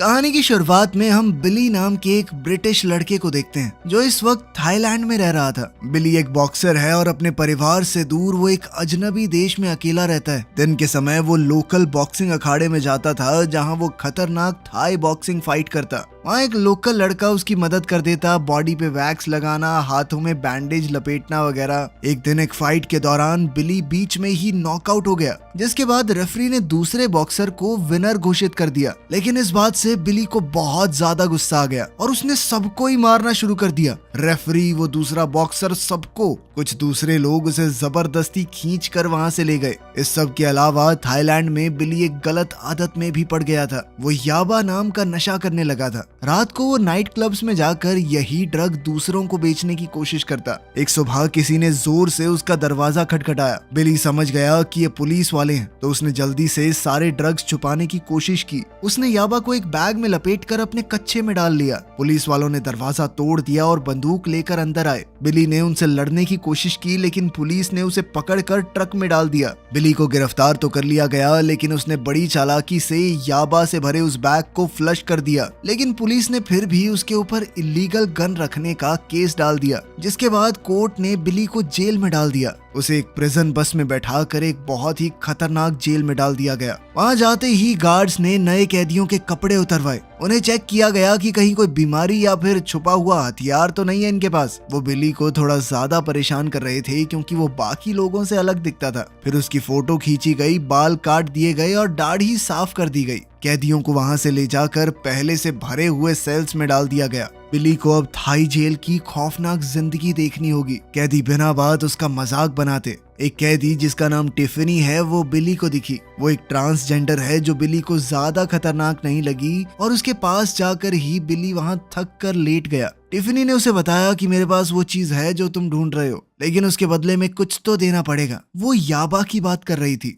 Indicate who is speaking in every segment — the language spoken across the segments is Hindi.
Speaker 1: कहानी की शुरुआत में हम बिली नाम के एक ब्रिटिश लड़के को देखते हैं जो इस वक्त थाईलैंड में रह रहा था। बिली एक बॉक्सर है और अपने परिवार से दूर वो एक अजनबी देश में अकेला रहता है। दिन के समय वो लोकल बॉक्सिंग अखाड़े में जाता था जहां वो खतरनाक थाई बॉक्सिंग फाइट करता। वहाँ एक लोकल लड़का उसकी मदद कर देता, बॉडी पे वैक्स लगाना, हाथों में बैंडेज लपेटना वगैरह। एक दिन एक फाइट के दौरान बिली बीच में ही नॉकआउट हो गया, जिसके बाद रेफरी ने दूसरे बॉक्सर को विनर घोषित कर दिया। लेकिन इस बात से बिली को बहुत ज्यादा गुस्सा आ गया और उसने सबको ही मारना शुरू कर दिया। रेफरी, वो दूसरा बॉक्सर, सबको। कुछ दूसरे लोग उसे जबरदस्ती खींच कर वहाँ से ले गए। इस सब के अलावा थाईलैंड में बिली एक गलत आदत में भी पड़ गया था। वो याबा नाम का नशा करने लगा था। रात को वो नाइट क्लब्स में जाकर यही ड्रग दूसरों को बेचने की कोशिश करता। एक सुबह किसी ने जोर से उसका दरवाजा खटखटाया। बिली समझ गया कि ये पुलिस वाले हैं, तो उसने जल्दी से सारे ड्रग्स छुपाने की कोशिश की। उसने याबा को एक बैग में लपेटकर अपने कच्छे में डाल लिया। पुलिस वालों ने दरवाजा तोड़ दिया और बंदूक लेकर अंदर आए। बिली ने उनसे लड़ने की कोशिश की, लेकिन पुलिस ने उसे पकड़कर ट्रक में डाल दिया। बिली को गिरफ्तार तो कर लिया गया, लेकिन उसने बड़ी चालाकी से याबा से भरे उस बैग को फ्लश कर दिया। लेकिन पुलिस ने फिर भी उसके ऊपर इलीगल गन रखने का केस डाल दिया, जिसके बाद कोर्ट ने बिली को जेल में डाल दिया। उसे एक प्रिजन बस में बैठा कर एक बहुत ही खतरनाक जेल में डाल दिया गया। वहाँ जाते ही गार्ड्स ने नए कैदियों के कपड़े उतरवाए। उन्हें चेक किया गया कि कहीं कोई बीमारी या फिर छुपा हुआ हथियार तो नहीं है इनके पास। वो बिली को थोड़ा ज्यादा परेशान कर रहे थे क्योंकि वो बाकी लोगों से अलग दिखता था। फिर उसकी फोटो खींची गई, बाल काट दिए गए और दाढ़ी साफ कर दी गई। कैदियों को वहां से ले जाकर पहले से भरे हुए सेल्स में डाल दिया गया। बिली को अब थाई जेल की खौफनाक जिंदगी देखनी होगी। कैदी बिना बात उसका मजाक बनाते। एक कैदी जिसका नाम टिफनी है वो बिली को दिखी। वो एक ट्रांसजेंडर है जो बिली को ज्यादा खतरनाक नहीं लगी और उसके पास जाकर ही बिली वहां थक कर लेट गया। टिफनी ने उसे बताया कि मेरे पास वो चीज है जो तुम ढूंढ रहे हो, लेकिन उसके बदले में कुछ तो देना पड़ेगा। वो याबा की बात कर रही थी।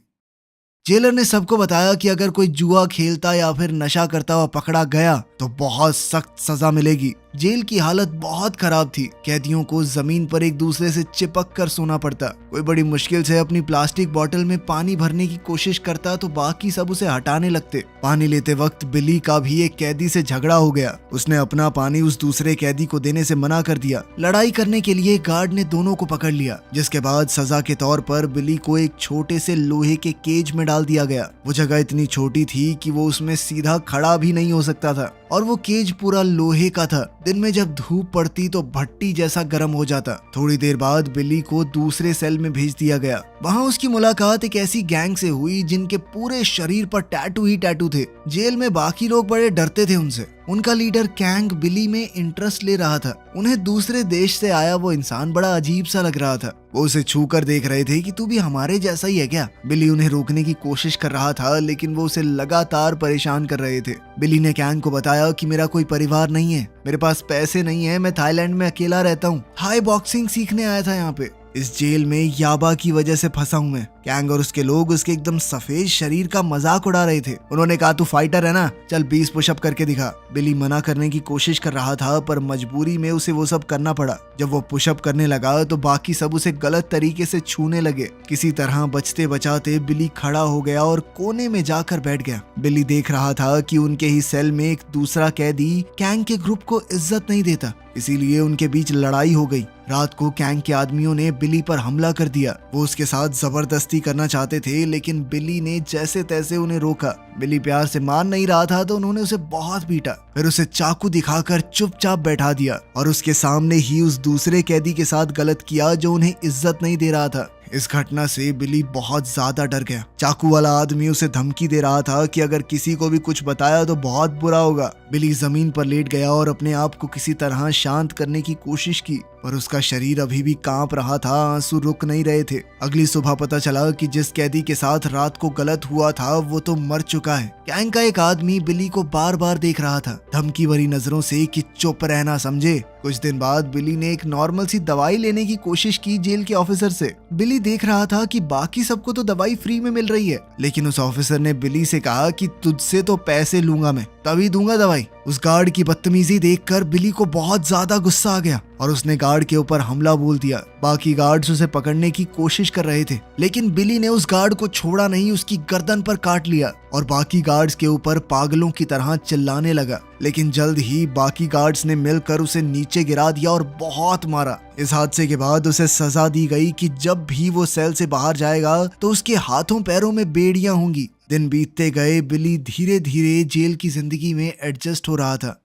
Speaker 1: जेलर ने सबको बताया कि अगर कोई जुआ खेलता या फिर नशा करता हुआ पकड़ा गया तो बहुत सख्त सजा मिलेगी। जेल की हालत बहुत खराब थी। कैदियों को जमीन पर एक दूसरे से चिपक कर सोना पड़ता। कोई बड़ी मुश्किल से अपनी प्लास्टिक बोतल में पानी भरने की कोशिश करता तो बाकी सब उसे हटाने लगते। पानी लेते वक्त बिली का भी एक कैदी से झगड़ा हो गया। उसने अपना पानी उस दूसरे कैदी को देने से मना कर दिया। लड़ाई करने के लिए गार्ड ने दोनों को पकड़ लिया, जिसके बाद सजा के तौर पर बिली को एक छोटे से लोहे के केज में डाल दिया गया। वो जगह इतनी छोटी थी कि वो उसमें सीधा खड़ा भी नहीं हो सकता था और वो केज पूरा लोहे का था। दिन में जब धूप पड़ती तो भट्टी जैसा गर्म हो जाता। थोड़ी देर बाद बिली को दूसरे सेल में भेज दिया गया। वहाँ उसकी मुलाकात एक ऐसी गैंग से हुई जिनके पूरे शरीर पर टैटू ही टैटू थे। जेल में बाकी लोग बड़े डरते थे उनसे। उनका लीडर कैंग बिली में इंटरेस्ट ले रहा था। उन्हें दूसरे देश से आया वो इंसान बड़ा अजीब सा लग रहा था। वो उसे छू कर देख रहे थे कि तू भी हमारे जैसा ही है क्या। बिली उन्हें रोकने की कोशिश कर रहा था, लेकिन वो उसे लगातार परेशान कर रहे थे। बिली ने कैंग को बताया कि मेरा कोई परिवार नहीं है, मेरे पास पैसे नहीं है, मैं थाईलैंड में अकेला रहता हूँ, थाई बॉक्सिंग सीखने आया था यहाँ पे। इस जेल में याबा की वजह से फंसा हूँ मैं। कैंग और उसके लोग उसके एकदम सफेद शरीर का मजाक उड़ा रहे थे। उन्होंने कहा तू फाइटर है ना, चल 20 पुशअप करके दिखा। बिली मना करने की कोशिश कर रहा था, पर मजबूरी में उसे वो सब करना पड़ा। जब वो पुशअप करने लगा तो बाकी सब उसे गलत तरीके से छूने लगे। किसी तरह बचते बचाते बिली खड़ा हो गया और कोने में जाकर बैठ गया। बिली देख रहा था कि उनके ही सेल में एक दूसरा कैदी कैंग के ग्रुप को इज्जत नहीं देता, इसीलिए उनके बीच लड़ाई हो गई। रात को कैंग के आदमियों ने बिली पर हमला कर दिया। वो उसके साथ जबरदस्ती करना चाहते थे, लेकिन बिली ने जैसे तैसे उन्हें रोका। बिली प्यार से मान नहीं रहा था तो उन्होंने उसे बहुत पीटा। फिर उसे चाकू दिखाकर चुपचाप बैठा दिया और उसके सामने ही उस दूसरे कैदी के साथ गलत किया जो उन्हें इज्जत नहीं दे रहा था। इस घटना से बिली बहुत ज्यादा डर गया। चाकू वाला आदमी उसे धमकी दे रहा था कि अगर किसी को भी कुछ बताया तो बहुत बुरा होगा। बिली जमीन पर लेट गया और अपने आप को किसी तरह शांत करने की कोशिश की, पर उसका शरीर अभी भी कांप रहा था, आंसू रुक नहीं रहे थे। अगली सुबह पता चला कि जिस कैदी के साथ रात को गलत हुआ था वो तो मर चुका है। कैंग का एक आदमी बिली को बार बार देख रहा था, धमकी भरी नजरों से कि चुप रहना, समझे। कुछ दिन बाद बिली ने एक नॉर्मल सी दवाई लेने की कोशिश की जेल के ऑफिसर से। बिली देख रहा था कि बाकी सबको तो दवाई फ्री में मिल रही है, लेकिन उस ऑफिसर ने बिली से कहा कि तुझसे तो पैसे लूंगा मैं, तभी दूंगा दवाई। उस गार्ड की बदतमीजी देखकर बिली को बहुत ज्यादा गुस्सा आ गया और उसने गार्ड के ऊपर हमला बोल दिया। बाकी गार्ड्स उसे पकड़ने की कोशिश कर रहे थे, लेकिन बिली ने उस गार्ड को छोड़ा नहीं, उसकी गर्दन पर काट लिया और बाकी गार्ड्स के ऊपर पागलों की तरह चिल्लाने लगा। लेकिन जल्द ही बाकी गार्ड्स ने मिलकर उसे नीचे गिरा दिया और बहुत मारा। इस हादसे के बाद उसे सजा दी गई कि जब भी वो सेल से बाहर जाएगा तो उसके हाथों पैरों में बेड़ियां होंगी। दिन बीतते गए, बिली धीरे धीरे जेल की जिंदगी में एडजस्ट हो रहा था।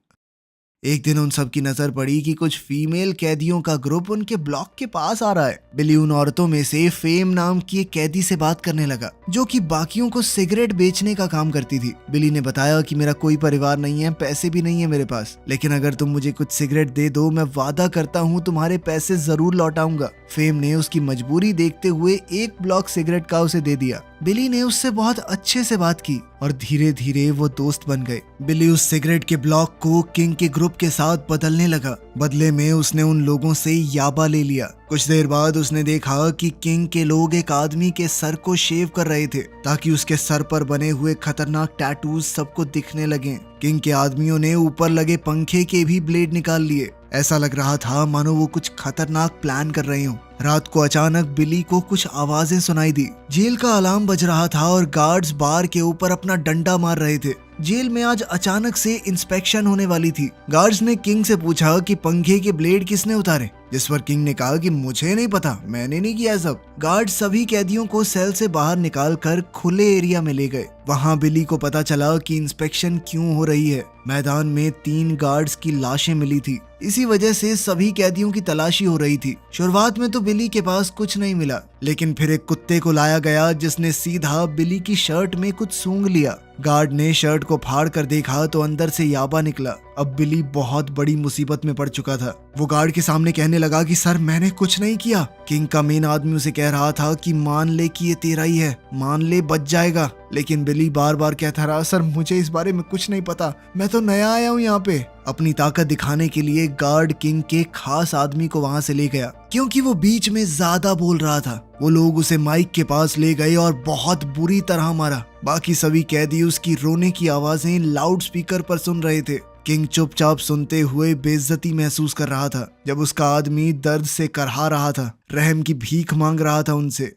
Speaker 1: एक दिन उन सब की नजर पड़ी कि कुछ फीमेल कैदियों का ग्रुप उनके ब्लॉक के पास आ रहा है। बिली उन औरतों में से फेम नाम की एक कैदी से बात करने लगा, जो कि बाकियों को सिगरेट बेचने का काम करती थी। बिली ने बताया कि मेरा कोई परिवार नहीं है, पैसे भी नहीं है मेरे पास, लेकिन अगर तुम मुझे कुछ सिगरेट दे दो, मैं वादा करता हूँ तुम्हारे पैसे जरूर लौटाऊंगा। फेम ने उसकी मजबूरी देखते हुए एक ब्लॉक सिगरेट का उसे दे दिया। बिली ने उससे बहुत अच्छे से बात की और धीरे धीरे वो दोस्त बन गए। बिली उस सिगरेट के ब्लॉक को किंग के ग्रुप के साथ बदलने लगा। बदले में उसने उन लोगों से याबा ले लिया। कुछ देर बाद उसने देखा कि किंग के लोग एक आदमी के सर को शेव कर रहे थे, ताकि उसके सर पर बने हुए खतरनाक टैटूज सबको दिखने लगे। किंग के आदमियों ने ऊपर लगे पंखे के भी ब्लेड निकाल लिए। ऐसा लग रहा था मानो वो कुछ खतरनाक प्लान कर रहे हों। रात को अचानक बिली को कुछ आवाजें सुनाई दी। जेल का अलार्म बज रहा था और गार्ड्स बार के ऊपर अपना डंडा मार रहे थे। जेल में आज अचानक से इंस्पेक्शन होने वाली थी। गार्ड्स ने किंग से पूछा कि पंखे के ब्लेड किसने उतारे, जिस पर किंग ने कहा कि मुझे नहीं पता, मैंने नहीं किया सब। गार्ड सभी कैदियों को सेल से बाहर निकालकर खुले एरिया में ले गए। वहां बिली को पता चला कि इंस्पेक्शन क्यों हो रही है। मैदान में 3 गार्ड्स की लाशें मिली थी। इसी वजह से सभी कैदियों की तलाशी हो रही थी। शुरुआत में तो बिली के पास कुछ नहीं मिला, लेकिन फिर एक कुत्ते को लाया गया जिसने सीधा बिली की शर्ट में कुछ सूंघ लिया। गार्ड ने शर्ट को फाड़ कर देखा तो अंदर से याबा निकला। अब बिली बहुत बड़ी मुसीबत में पड़ चुका था। वो गार्ड के सामने कहने लगा कि सर, मैंने कुछ नहीं किया। किंग का मेन आदमी उसे कह रहा था कि मान ले कि ये तेरा ही है, मान ले बच जाएगा। लेकिन बिली बार बार कहता रहा, सर मुझे इस बारे में कुछ नहीं पता, मैं तो नया आया हूँ यहाँ पे। अपनी ताकत दिखाने के लिए गार्ड किंग के खास आदमी को वहां से ले गया, क्योंकि वो बीच में ज्यादा बोल रहा था। वो लोग उसे माइक के पास ले गए और बहुत बुरी तरह मारा। बाकी सभी कैदी उसकी रोने की आवाजें लाउड स्पीकर पर सुन रहे थे। किंग चुपचाप सुनते हुए बेइज्जती महसूस कर रहा था, जब उसका आदमी दर्द से करहा रहा था, रहम की भीख मांग रहा था उनसे।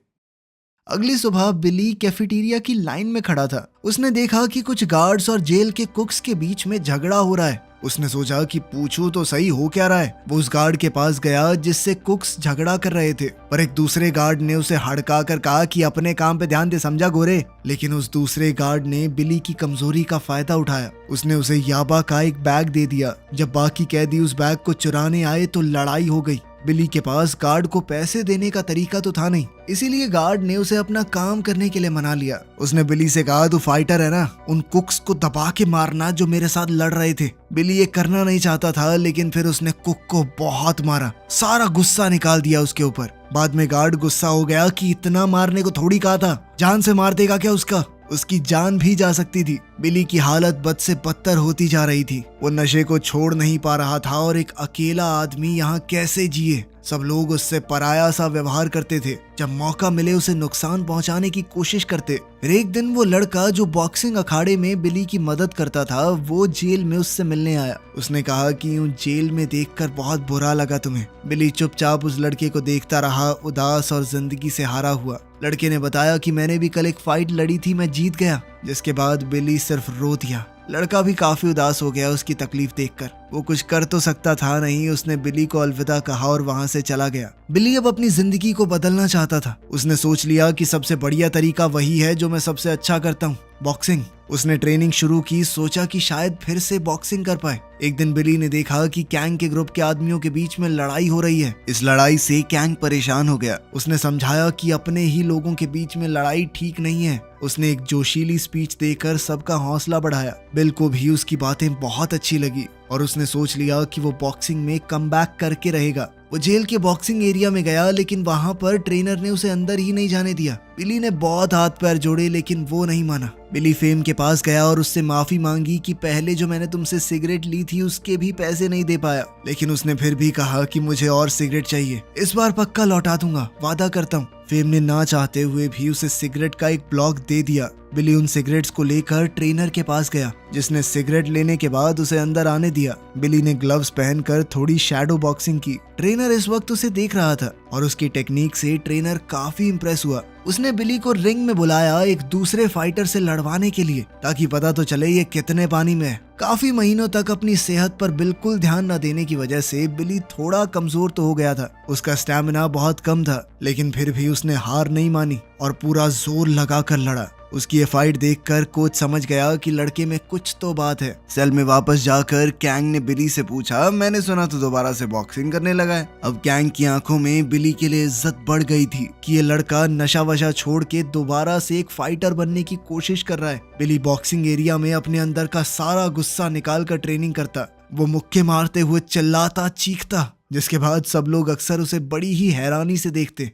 Speaker 1: अगली सुबह बिली कैफेटेरिया की लाइन में खड़ा था। उसने देखा कि कुछ गार्ड्स और जेल के कुक्स के बीच में झगड़ा हो रहा है। उसने सोचा कि पूछूं तो सही हो क्या रहा है। वो उस गार्ड के पास गया जिससे कुक्स झगड़ा कर रहे थे, पर एक दूसरे गार्ड ने उसे हड़का कर कहा कि अपने काम पे ध्यान दे, समझा गोरे। लेकिन उस दूसरे गार्ड ने बिली की कमजोरी का फायदा उठाया। उसने उसे याबा का एक बैग दे दिया। जब बाकी कैदी उस बैग को चुराने आए तो लड़ाई हो गई। बिली के पास गार्ड को पैसे देने का तरीका तो था नहीं, इसीलिए गार्ड ने उसे अपना काम करने के लिए मना लिया। उसने बिली से कहा, तू फाइटर है ना, उन कुक्स को दबा के मारना जो मेरे साथ लड़ रहे थे। बिली ये करना नहीं चाहता था, लेकिन फिर उसने कुक को बहुत मारा, सारा गुस्सा निकाल दिया उसके ऊपर। बाद में गार्ड गुस्सा हो गया कि इतना मारने को थोड़ी कहा था, जान से मार देगा क्या उसका। उसकी जान भी जा सकती थी। बिली की हालत बद से बदतर होती जा रही थी। वो नशे को छोड़ नहीं पा रहा था और एक अकेला आदमी यहाँ कैसे जिए। सब लोग उससे पराया सा व्यवहार करते थे। जब मौका मिले उसे नुकसान पहुंचाने की कोशिश करते। एक दिन वो लड़का जो बॉक्सिंग अखाड़े में बिली की मदद करता था, वो जेल में उससे मिलने आया। उसने कहा कि यूं जेल में देखकर बहुत बुरा लगा तुम्हें। बिली चुपचाप उस लड़के को देखता रहा, उदास और जिंदगी से हारा हुआ। लड़के ने बताया कि मैंने भी कल एक फाइट लड़ी थी, मैं जीत गया। जिसके बाद बिली सिर्फ रो दिया। लड़का भी काफी उदास हो गया उसकी तकलीफ देखकर। वो कुछ कर तो सकता था नहीं। उसने बिली को अलविदा कहा और वहां से चला गया। बिली अब अपनी जिंदगी को बदलना चाहता था। उसने सोच लिया कि सबसे बढ़िया तरीका वही है जो मैं सबसे अच्छा करता हूँ, बॉक्सिंग। उसने ट्रेनिंग शुरू की, सोचा कि शायद फिर से बॉक्सिंग कर पाए। एक दिन बिली ने देखा कि कैंग के ग्रुप के आदमियों के बीच में लड़ाई हो रही है। इस लड़ाई से कैंग परेशान हो गया। उसने समझाया कि अपने ही लोगों के बीच में लड़ाई ठीक नहीं है। उसने एक जोशीली स्पीच देकर सबका हौसला बढ़ाया। बिल को भी उसकी बातें बहुत अच्छी लगी और उसने सोच लिया कि वो बॉक्सिंग में कमबैक करके रहेगा। वो जेल के बॉक्सिंग एरिया में गया, लेकिन वहां पर ट्रेनर ने उसे अंदर ही नहीं जाने दिया। बिली ने बहुत हाथ पैर जोड़े, लेकिन वो नहीं माना। बिली फेम के पास गया और उससे माफी मांगी कि पहले जो मैंने तुमसे सिगरेट ली थी उसके भी पैसे नहीं दे पाया। लेकिन उसने फिर भी कहा कि मुझे और सिगरेट चाहिए, इस बार पक्का लौटा दूंगा, वादा करता हूँ। फेम ने ना चाहते हुए भी उसे सिगरेट का एक ब्लॉक दे दिया। बिली उन सिगरेट्स को लेकर ट्रेनर के पास गया, जिसने सिगरेट लेने के बाद उसे अंदर आने दिया। बिली ने ग्लव्स पहनकर थोड़ी शैडो बॉक्सिंग की। ट्रेनर इस वक्त उसे देख रहा था और उसकी टेक्निक से ट्रेनर काफी इंप्रेस हुआ। उसने बिली को रिंग में बुलाया एक दूसरे फाइटर से लड़वाने के लिए, ताकि पता तो चले ये कितने पानी में है। काफी महीनों तक अपनी सेहत पर बिल्कुल ध्यान न देने की वजह से बिली थोड़ा कमजोर तो हो गया था। उसका स्टैमिना बहुत कम था, लेकिन फिर भी उसने हार नहीं मानी और पूरा जोर लगाकर लड़ा। उसकी ये फाइट देखकर कोच समझ गया कि लड़के में कुछ तो बात है। सेल में वापस जाकर कैंग ने बिली से पूछा, मैंने सुना तो दोबारा से बॉक्सिंग करने लगा है। अब कैंग की आंखों में बिली के लिए इज्जत बढ़ गई थी कि ये लड़का नशा वशा छोड़ के दोबारा से एक फाइटर बनने की कोशिश कर रहा है। बिली बॉक्सिंग एरिया में अपने अंदर का सारा गुस्सा निकाल कर ट्रेनिंग करता। वो मुक्के मारते हुए चिल्लाता चीखता, जिसके बाद सब लोग अक्सर उसे बड़ी ही हैरानी से देखते।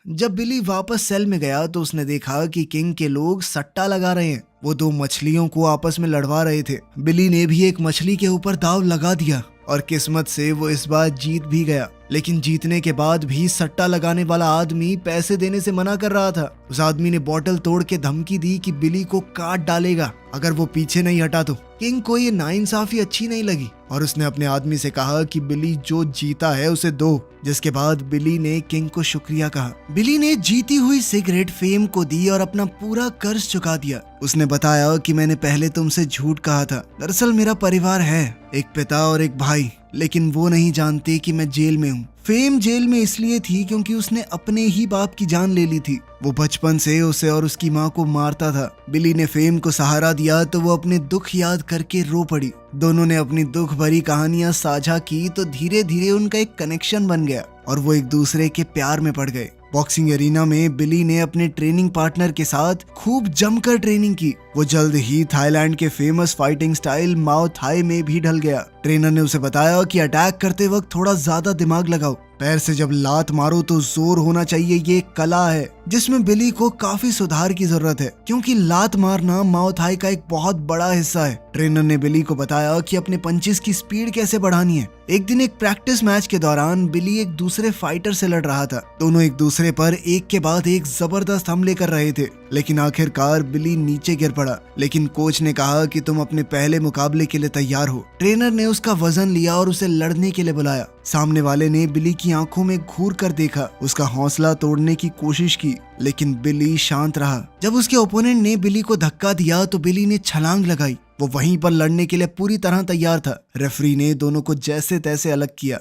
Speaker 1: जब बिली वापस सेल में गया तो उसने देखा कि किंग के लोग सट्टा लगा रहे हैं। वो दो मछलियों को आपस में लड़वा रहे थे। बिली ने भी एक मछली के ऊपर दाव लगा दिया और किस्मत से वो इस बार जीत भी गया। लेकिन जीतने के बाद भी सट्टा लगाने वाला आदमी पैसे देने से मना कर रहा था। उस आदमी ने बोतल तोड़ के धमकी दी कि बिली को काट डालेगा अगर वो पीछे नहीं हटा तो। किंग को ये नाइंसाफी अच्छी नहीं लगी और उसने अपने आदमी से कहा कि बिली जो जीता है उसे दो, जिसके बाद बिली ने किंग को शुक्रिया कहा। बिली ने जीती हुई सिगरेट फेम को दी और अपना पूरा कर्ज चुका दिया। उसने बताया कि मैंने पहले तुमसे झूठ कहा था, दरअसल मेरा परिवार है, एक पिता और एक भाई, लेकिन वो नहीं जानते कि मैं जेल में हूँ। फेम जेल में इसलिए थी क्योंकि उसने अपने ही बाप की जान ले ली थी। वो बचपन से उसे और उसकी माँ को मारता था। बिली ने फेम को सहारा दिया तो वो अपने दुख याद करके रो पड़ी। दोनों ने अपनी दुख भरी कहानियां साझा की तो धीरे धीरे उनका एक कनेक्शन बन गया और वो एक दूसरे के प्यार में पड़ गए। बॉक्सिंग एरिना में बिली ने अपने ट्रेनिंग पार्टनर के साथ खूब जमकर ट्रेनिंग की। वो जल्द ही थाईलैंड के फेमस फाइटिंग स्टाइल माओ थाई में भी ढल गया। ट्रेनर ने उसे बताया कि अटैक करते वक्त थोड़ा ज्यादा दिमाग लगाओ, पैर से जब लात मारो तो जोर होना चाहिए, ये एक कला है जिसमें बिली को काफी सुधार की जरूरत है, क्योंकि लात मारना माओ थाई का एक बहुत बड़ा हिस्सा है। ट्रेनर ने बिली को बताया कि अपने पंचेस की स्पीड कैसे बढ़ानी है। एक दिन एक प्रैक्टिस मैच के दौरान बिली एक दूसरे फाइटर से लड़ रहा था। दोनों एक दूसरे पर एक के बाद एक जबरदस्त हमले कर रहे थे, लेकिन आखिरकार बिली नीचे गिर पड़ा। लेकिन कोच ने कहा कि तुम अपने पहले मुकाबले के लिए तैयार हो। ट्रेनर ने उसका वजन लिया और उसे लड़ने के लिए बुलाया। सामने वाले ने बिली की आंखों में घूर कर देखा, उसका हौसला तोड़ने की कोशिश की, लेकिन बिली शांत रहा। जब उसके ओपोनेंट ने बिली को धक्का दिया तो बिली ने छलांग लगाई। वो वहीं पर लड़ने के लिए पूरी तरह तैयार था। रेफरी ने दोनों को जैसे तैसे अलग किया।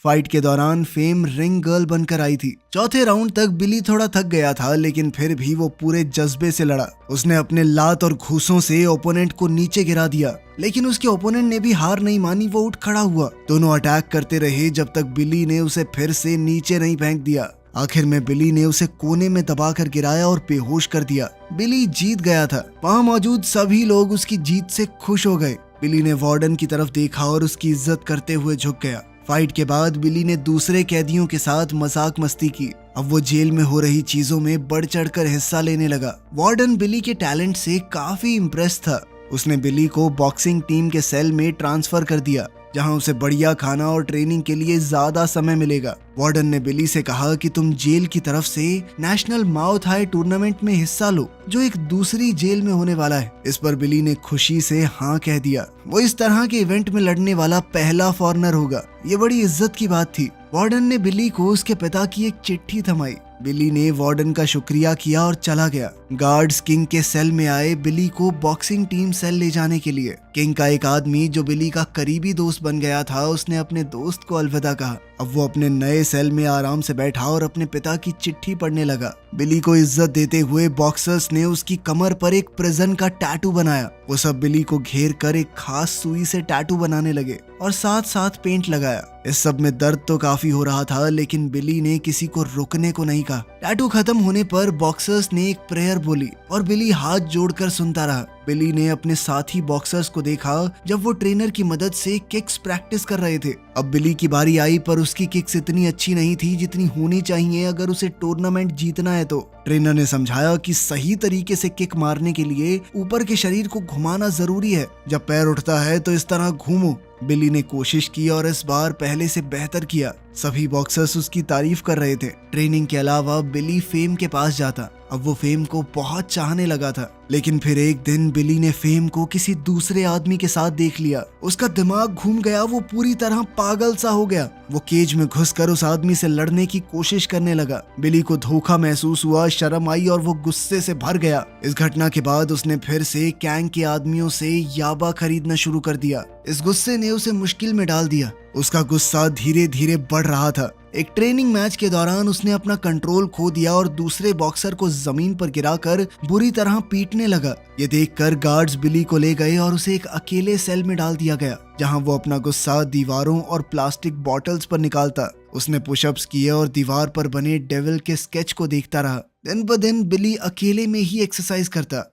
Speaker 1: फाइट के दौरान फेम रिंग गर्ल बनकर आई थी। चौथे राउंड तक बिली थोड़ा थक गया था, लेकिन फिर भी वो पूरे जज्बे से लड़ा। उसने अपने लात और घूंसों से ओपोनेंट को नीचे गिरा दिया, लेकिन उसके ओपोनेंट ने भी हार नहीं मानी। वो उठ खड़ा हुआ। दोनों अटैक करते रहे जब तक बिली ने उसे फिर से नीचे नहीं फेंक दिया। आखिर में बिली ने उसे कोने में दबाकर गिराया और बेहोश कर दिया। बिली जीत गया था। वहाँ मौजूद सभी लोग उसकी जीत से खुश हो गए। बिली ने वार्डन की तरफ देखा और उसकी इज्जत करते हुए झुक गया। फाइट के बाद बिली ने दूसरे कैदियों के साथ मजाक मस्ती की। अब वो जेल में हो रही चीजों में बढ़ चढ़कर हिस्सा लेने लगा। वार्डन बिली के टैलेंट से काफी इम्प्रेस था। उसने बिली को बॉक्सिंग टीम के सेल में ट्रांसफर कर दिया, जहां उसे बढ़िया खाना और ट्रेनिंग के लिए ज्यादा समय मिलेगा। वार्डन ने बिली से कहा कि तुम जेल की तरफ से नेशनल माओ थाई टूर्नामेंट में हिस्सा लो, जो एक दूसरी जेल में होने वाला है। इस पर बिली ने खुशी से हाँ कह दिया। वो इस तरह के इवेंट में लड़ने वाला पहला फॉरेनर होगा। ये बड़ी इज्जत की बात थी। वार्डन ने बिली को उसके पिता की एक चिट्ठी थमाई। बिली ने वार्डन का शुक्रिया किया और चला गया। गार्ड्स किंग के सेल में आए बिली को बॉक्सिंग टीम सेल ले जाने के लिए। किंग का एक आदमी जो बिली का करीबी दोस्त बन गया था, उसने अपने दोस्त को अलविदा कहा। अब वो अपने नए सेल में आराम से बैठा और अपने पिता की चिट्ठी पढ़ने लगा। बिली को इज्जत देते हुए बॉक्सर्स ने उसकी कमर पर एक प्रिजन का टैटू बनाया। वो सब बिली को घेर कर एक खास सुई से टैटू बनाने लगे और साथ साथ पेंट लगाया। इस सब में दर्द तो काफी हो रहा था, लेकिन बिली ने किसी को रुकने को नहीं कहा। टैटू खत्म होने पर बॉक्सर्स ने एक प्रेयर बोली और बिली हाथ जोड़कर सुनता रहा। बिली ने अपने साथी बॉक्सर्स को देखा जब वो ट्रेनर की मदद से किक्स प्रैक्टिस कर रहे थे। अब बिली की बारी आई, पर उसकी किक्स इतनी अच्छी नहीं थी जितनी होनी चाहिए अगर उसे टूर्नामेंट जीतना है तो। ट्रेनर ने समझाया कि सही तरीके से किक मारने के लिए ऊपर के शरीर को घुमाना जरूरी है। जब पैर उठता है तो इस तरह घूमो। बिली ने कोशिश की और इस बार पहले से बेहतर किया। सभी बॉक्सर्स उसकी तारीफ कर रहे थे। ट्रेनिंग के अलावा बिली फेम के पास जाता। अब वो फेम को बहुत चाहने लगा था, लेकिन फिर एक दिन बिली ने फेम को किसी दूसरे आदमी के साथ देख लिया। उसका दिमाग घूम गया, वो पूरी तरह पागल सा हो गया। वो केज में घुसकर उस आदमी से लड़ने की कोशिश करने लगा। बिली को धोखा महसूस हुआ, शर्म आई और वो गुस्से से भर गया। इस घटना के बाद उसने फिर से कैंग के आदमियों से याबा खरीदना शुरू कर दिया। इस गुस्से ने उसे मुश्किल में डाल दिया। उसका गुस्सा धीरे धीरे बढ़ रहा था। एक ट्रेनिंग मैच के दौरान उसने अपना कंट्रोल खो दिया और दूसरे बॉक्सर को जमीन पर गिराकर बुरी तरह पीटने लगा। ये देखकर गार्ड्स बिली को ले गए और उसे एक अकेले सेल में डाल दिया गया, जहां वो अपना गुस्सा दीवारों और प्लास्टिक बॉटल्स पर निकालता। उसने पुशअप्स किए और दीवार पर बने डेविल के स्केच को देखता रहा। दिन ब दिन बिली अकेले में ही एक्सरसाइज करता।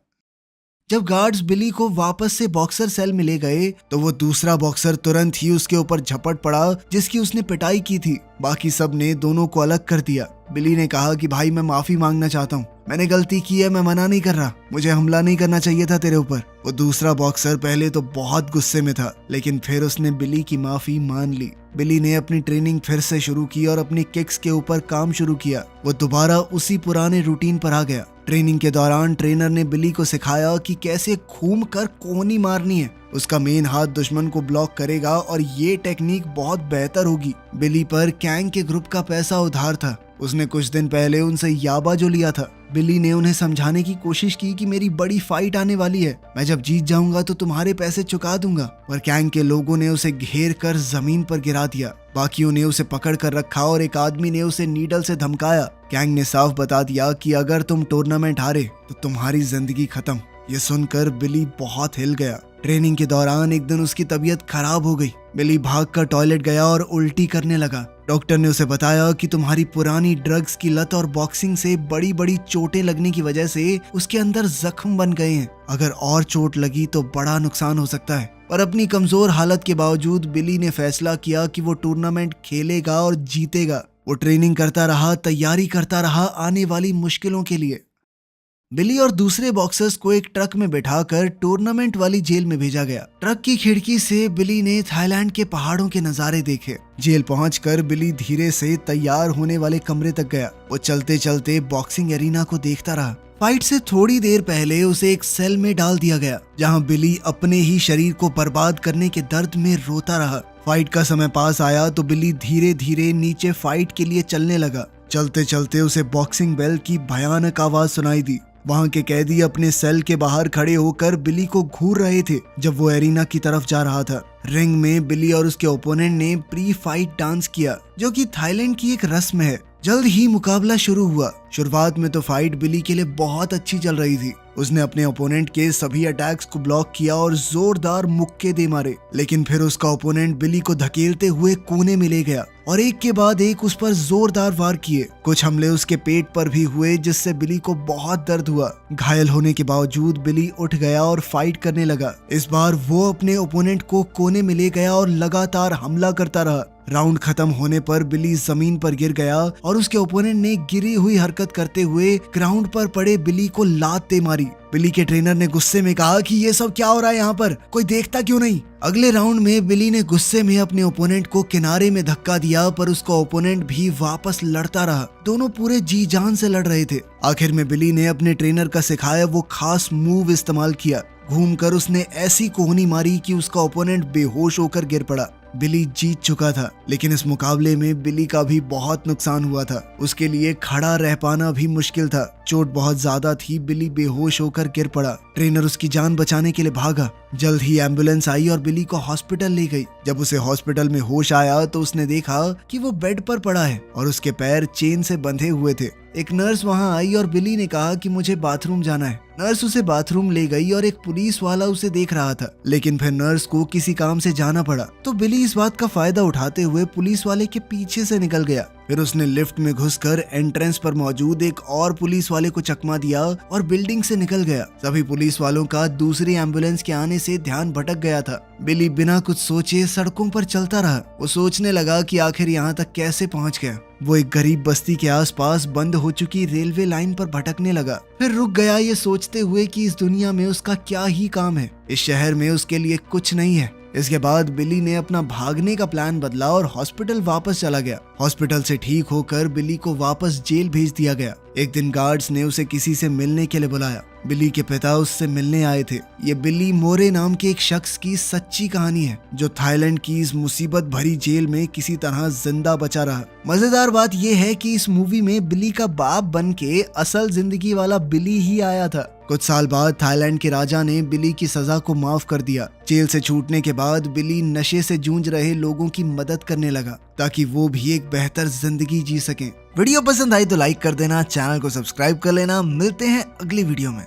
Speaker 1: जब गार्ड्स बिली को वापस से बॉक्सर सेल में ले गए तो वो दूसरा बॉक्सर तुरंत ही उसके ऊपर झपट पड़ा जिसकी उसने पिटाई की थी। बाकी सब ने दोनों को अलग कर दिया। बिली ने कहा कि भाई, मैं माफी मांगना चाहता हूँ, मैंने गलती की है, मैं मना नहीं कर रहा, मुझे हमला नहीं करना चाहिए था तेरे ऊपर। वो दूसरा बॉक्सर पहले तो बहुत गुस्से में था, लेकिन फिर उसने बिली की माफी मान ली। बिली ने अपनी ट्रेनिंग फिर से शुरू की और अपनी किक्स के ऊपर काम शुरू किया। वो दोबारा उसी पुराने रूटीन पर आ गया। ट्रेनिंग के दौरान ट्रेनर ने बिली को सिखाया कि कैसे घूम कर कोहनी मारनी है। उसका मेन हाथ दुश्मन को ब्लॉक करेगा और ये टेक्निक बहुत बेहतर होगी। बिली पर कैंग के ग्रुप का पैसा उधार था। उसने कुछ दिन पहले उनसे याबा जो लिया था। बिली ने उन्हें समझाने की कोशिश की कि मेरी बड़ी फाइट आने वाली है, मैं जब जीत जाऊंगा तो तुम्हारे पैसे चुका दूंगा। पर कैंग के लोगों ने उसे घेर कर जमीन पर गिरा दिया। बाकियों ने उसे पकड़ कर रखा और एक आदमी ने उसे नीडल से धमकाया। कैंग ने साफ बता दिया कि अगर तुम टूर्नामेंट हारे तो तुम्हारी जिंदगी खत्म। ये सुनकर बिली बहुत हिल गया। ट्रेनिंग के दौरान एक दिन उसकी तबीयत खराब हो गई। बिली भागकर टॉयलेट गया और उल्टी करने लगा। डॉक्टर ने उसे बताया कि तुम्हारी पुरानी ड्रग्स की लत और बॉक्सिंग से बड़ी बड़ी चोटें लगने की वजह से उसके अंदर जख्म बन गए हैं। अगर और चोट लगी तो बड़ा नुकसान हो सकता है। पर अपनी कमजोर हालत के बावजूद बिली ने फैसला किया कि वो टूर्नामेंट खेलेगा और जीतेगा। वो ट्रेनिंग करता रहा, तैयारी करता रहा आने वाली मुश्किलों के लिए। बिली और दूसरे बॉक्सर्स को एक ट्रक में बिठाकर टूर्नामेंट वाली जेल में भेजा गया। ट्रक की खिड़की से बिली ने थाईलैंड के पहाड़ों के नजारे देखे। जेल पहुंचकर बिली धीरे से तैयार होने वाले कमरे तक गया। वो चलते चलते बॉक्सिंग एरिना को देखता रहा। फाइट से थोड़ी देर पहले उसे एक सेल में डाल दिया गया, जहां बिली अपने ही शरीर को बर्बाद करने के दर्द में रोता रहा। फाइट का समय पास आया तो बिली धीरे धीरे नीचे फाइट के लिए चलने लगा। चलते चलते उसे बॉक्सिंग बेल की भयानक आवाज सुनाई दी। वहां के कैदी अपने सेल के बाहर खड़े होकर बिली को घूर रहे थे जब वो एरिना की तरफ जा रहा था। रिंग में बिली और उसके ओपोनेंट ने प्री फाइट डांस किया, जो कि थाईलैंड की एक रस्म है। जल्द ही मुकाबला शुरू हुआ। शुरुआत में तो फाइट बिली के लिए बहुत अच्छी चल रही थी। उसने अपने ओपोनेंट के सभी अटैक्स को ब्लॉक किया और जोरदार मुक्के दे मारे, लेकिन फिर उसका ओपोनेंट बिली को धकेलते हुए कोने में ले गया और एक के बाद एक उस पर जोरदार वार किए। कुछ हमले उसके पेट पर भी हुए, जिससे बिली को बहुत दर्द हुआ। घायल होने के बावजूद बिली उठ गया और फाइट करने लगा। इस बार वो अपने ओपोनेंट को कोने में ले गया और लगातार हमला करता रहा। राउंड खत्म होने पर बिली जमीन पर गिर गया और उसके ओपोनेंट ने गिरी हुई हरकत करते हुए ग्राउंड पर पड़े बिली को लात दे मारी। बिली के ट्रेनर ने गुस्से में कहा कि ये सब क्या हो रहा है यहाँ पर, कोई देखता क्यों नहीं। अगले राउंड में बिली ने गुस्से में अपने ओपोनेंट को किनारे में धक्का दिया, पर उसका ओपोनेंट भी वापस लड़ता रहा। दोनों पूरे जी जान से लड़ रहे थे। आखिर में बिली ने अपने ट्रेनर का सिखाया वो खास मूव इस्तेमाल किया। घूमकर उसने ऐसी कोहनी मारी कि उसका ओपोनेंट बेहोश होकर गिर पड़ा। बिली जीत चुका था, लेकिन इस मुकाबले में बिली का भी बहुत नुकसान हुआ था। उसके लिए खड़ा रह पाना भी मुश्किल था। चोट बहुत ज्यादा थी। बिली बेहोश होकर गिर पड़ा। ट्रेनर उसकी जान बचाने के लिए भागा। जल्द ही एम्बुलेंस आई और बिली को हॉस्पिटल ले गई। जब उसे हॉस्पिटल में होश आया तो उसने देखा कि वो बेड पर पड़ा है और उसके पैर चेन से बंधे हुए थे। एक नर्स वहां आई और बिली ने कहा कि मुझे बाथरूम जाना है। नर्स उसे बाथरूम ले गई और एक पुलिस वाला उसे देख रहा था, लेकिन फिर नर्स को किसी काम से जाना पड़ा तो बिली इस बात का फायदा उठाते हुए पुलिस वाले के पीछे से निकल गया। फिर उसने लिफ्ट में घुसकर एंट्रेंस पर मौजूद एक और पुलिस वाले को चकमा दिया और बिल्डिंग से निकल गया। सभी पुलिस वालों का दूसरी एम्बुलेंस के आने से ध्यान भटक गया था। बिली बिना कुछ सोचे सड़कों पर चलता रहा। वो सोचने लगा कि आखिर यहाँ तक कैसे पहुँच गया। वो एक गरीब बस्ती के आसपास बंद हो चुकी रेलवे लाइन पर भटकने लगा। फिर रुक गया ये सोचते हुए कि इस दुनिया में उसका क्या ही काम है, इस शहर में उसके लिए कुछ नहीं है। इसके बाद बिली ने अपना भागने का प्लान बदला और हॉस्पिटल वापस चला गया। हॉस्पिटल से ठीक होकर बिली को वापस जेल भेज दिया गया। एक दिन गार्ड्स ने उसे किसी से मिलने के लिए बुलाया। बिली के पिता उससे मिलने आए थे। ये बिली मोरे नाम के एक शख्स की सच्ची कहानी है जो थाईलैंड की इस मुसीबत भरी जेल में किसी तरह जिंदा बचा रहा। मजेदार बात यह है कि इस मूवी में बिली का बाप बन के असल जिंदगी वाला बिली ही आया था। कुछ साल बाद थाईलैंड के राजा ने बिली की सजा को माफ कर दिया। जेल से छूटने के बाद बिली नशे से जूझ रहे लोगों की मदद करने लगा ताकि वो भी एक बेहतर जिंदगी जी सकें। वीडियो पसंद आई तो लाइक कर देना, चैनल को सब्सक्राइब कर लेना। मिलते हैं अगली वीडियो में।